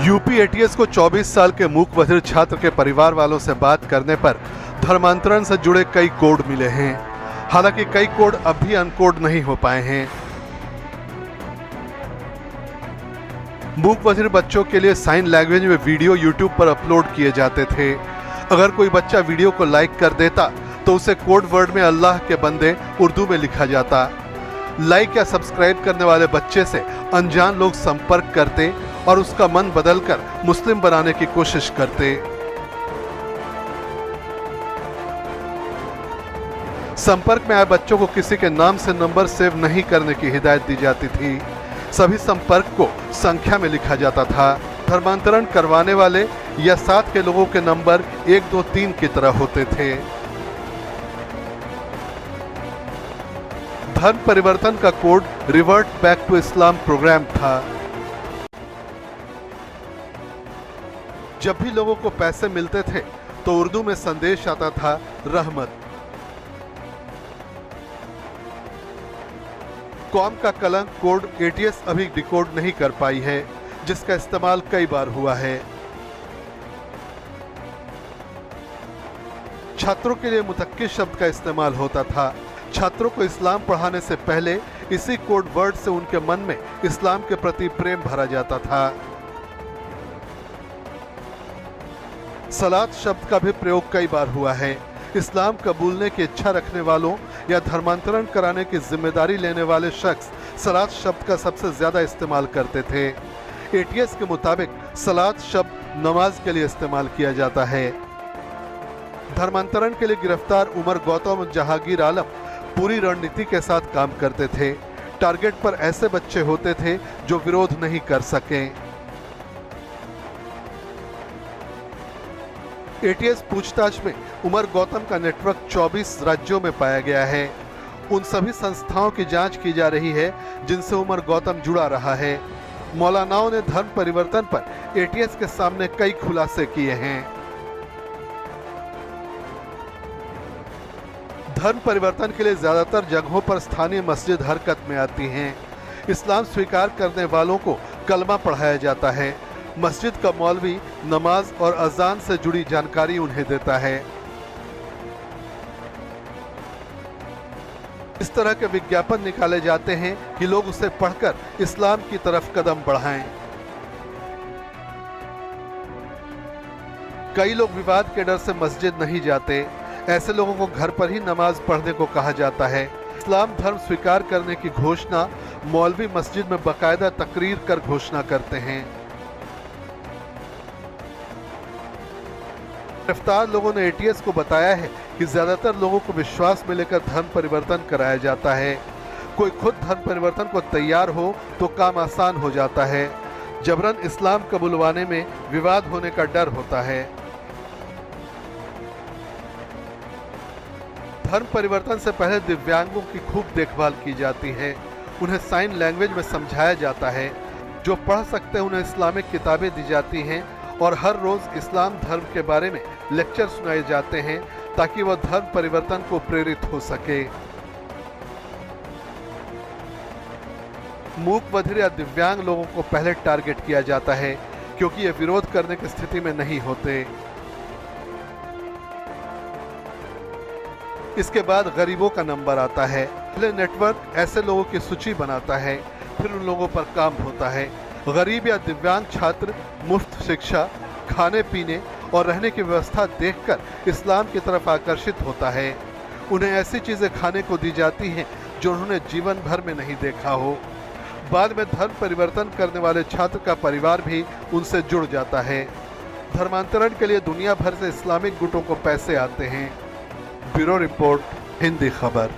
UP ATS को 24 साल के मूक बधिर छात्र के परिवार वालों से बात करने पर धर्मांतरण से जुड़े कई कोड मिले हैं। हालांकि कई कोड अब भी अनकोड नहीं हो पाए हैं। मूक बधिर बच्चों के लिए साइन लैंग्वेज में वीडियो यूट्यूब पर अपलोड किए जाते थे। अगर कोई बच्चा वीडियो को लाइक कर देता तो उसे कोड वर्ड में अल्लाह के बंदे उर्दू में लिखा जाता। लाइक या सब्सक्राइब करने वाले बच्चे से अनजान लोग संपर्क करते और उसका मन बदलकर मुस्लिम बनाने की कोशिश करते। संपर्क में आए बच्चों को किसी के नाम से नंबर सेव नहीं करने की हिदायत दी जाती थी। सभी संपर्क को संख्या में लिखा जाता था। धर्मांतरण करवाने वाले या साथ के लोगों के नंबर 1, 2, 3 की तरह होते थे। धर्म परिवर्तन का code revert back to Islam program था। जब भी लोगों को पैसे मिलते थे तो उर्दू में संदेश आता था, रहमत। कौम का कलंक कोड एटीएस अभी डिकोड नहीं कर पाई है, जिसका इस्तेमाल कई बार हुआ है। छात्रों के लिए मुतक्की शब्द का इस्तेमाल होता था। छात्रों को इस्लाम पढ़ाने से पहले इसी कोड वर्ड से उनके मन में इस्लाम के प्रति प्रेम भरा जाता था। सलात शब्द का भी प्रयोग कई बार हुआ है। इस्लाम कबूलने की इच्छा रखने वालों या धर्मांतरण कराने की जिम्मेदारी लेने वाले शख्स सलात शब्द का सबसे ज्यादा इस्तेमाल करते थे। एटीएस के मुताबिक सलात शब्द नमाज के लिए इस्तेमाल किया जाता है। धर्मांतरण के लिए गिरफ्तार उमर गौतम जहांगीर आलम पूरी रणनीति के साथ काम करते थे। टारगेट पर ऐसे बच्चे होते थे जो विरोध नहीं कर सके। एटीएस पूछताछ में उमर गौतम का नेटवर्क 24 राज्यों में पाया गया है। उन सभी संस्थाओं की जांच की जा रही है जिनसे उमर गौतम जुड़ा रहा है। मौलानाओं ने धर्म परिवर्तन पर एटीएस के सामने कई खुलासे किए हैं। धर्म परिवर्तन के लिए ज्यादातर जगहों पर स्थानीय मस्जिद हरकत में आती हैं। इस्लाम स्वीकार करने वालों को कलमा पढ़ाया जाता है। मस्जिद का मौलवी नमाज और अजान से जुड़ी जानकारी उन्हें देता है। इस तरह के विज्ञापन निकाले जाते हैं कि लोग उसे पढ़कर इस्लाम की तरफ कदम बढ़ाएं। कई लोग विवाद के डर से मस्जिद नहीं जाते। ऐसे लोगों को घर पर ही नमाज पढ़ने को कहा जाता है। इस्लाम धर्म स्वीकार करने की घोषणा मौलवी मस्जिद में बाकायदा तकरीर कर घोषणा करते हैं। गिरफ्तार लोगों ने एटीएस को बताया है कि ज्यादातर लोगों को विश्वास में लेकर धर्म परिवर्तन कराया जाता है। कोई खुद धर्म परिवर्तन को तैयार हो तो काम आसान हो जाता है। जबरन इस्लाम कबूलवाने में विवाद होने का डर होता है। धर्म परिवर्तन से पहले दिव्यांगों की खूब देखभाल की जाती है। उन्हें साइन लैंग्वेज में समझाया जाता है। जो पढ़ सकते हैं उन्हें इस्लामिक किताबें दी जाती हैं और हर रोज इस्लाम धर्म के बारे में लेक्चर सुनाए जाते हैं ताकि वह धर्म परिवर्तन को प्रेरित हो सके। मूक बधिर या दिव्यांग लोगों को पहले टारगेट किया जाता है क्योंकि ये विरोध करने की स्थिति में नहीं होते। इसके बाद गरीबों का नंबर आता है। पहले नेटवर्क ऐसे लोगों की सूची बनाता है, फिर उन लोगों पर काम होता है। गरीब या दिव्यांग छात्र मुफ्त शिक्षा, खाने पीने और रहने की व्यवस्था देखकर इस्लाम की तरफ आकर्षित होता है। उन्हें ऐसी चीजें खाने को दी जाती हैं जो उन्होंने जीवन भर में नहीं देखा हो। बाद में धर्म परिवर्तन करने वाले छात्र का परिवार भी उनसे जुड़ जाता है। धर्मांतरण के लिए दुनिया भर से इस्लामिक गुटों को पैसे आते हैं। ब्यूरो रिपोर्ट, हिंदी खबर।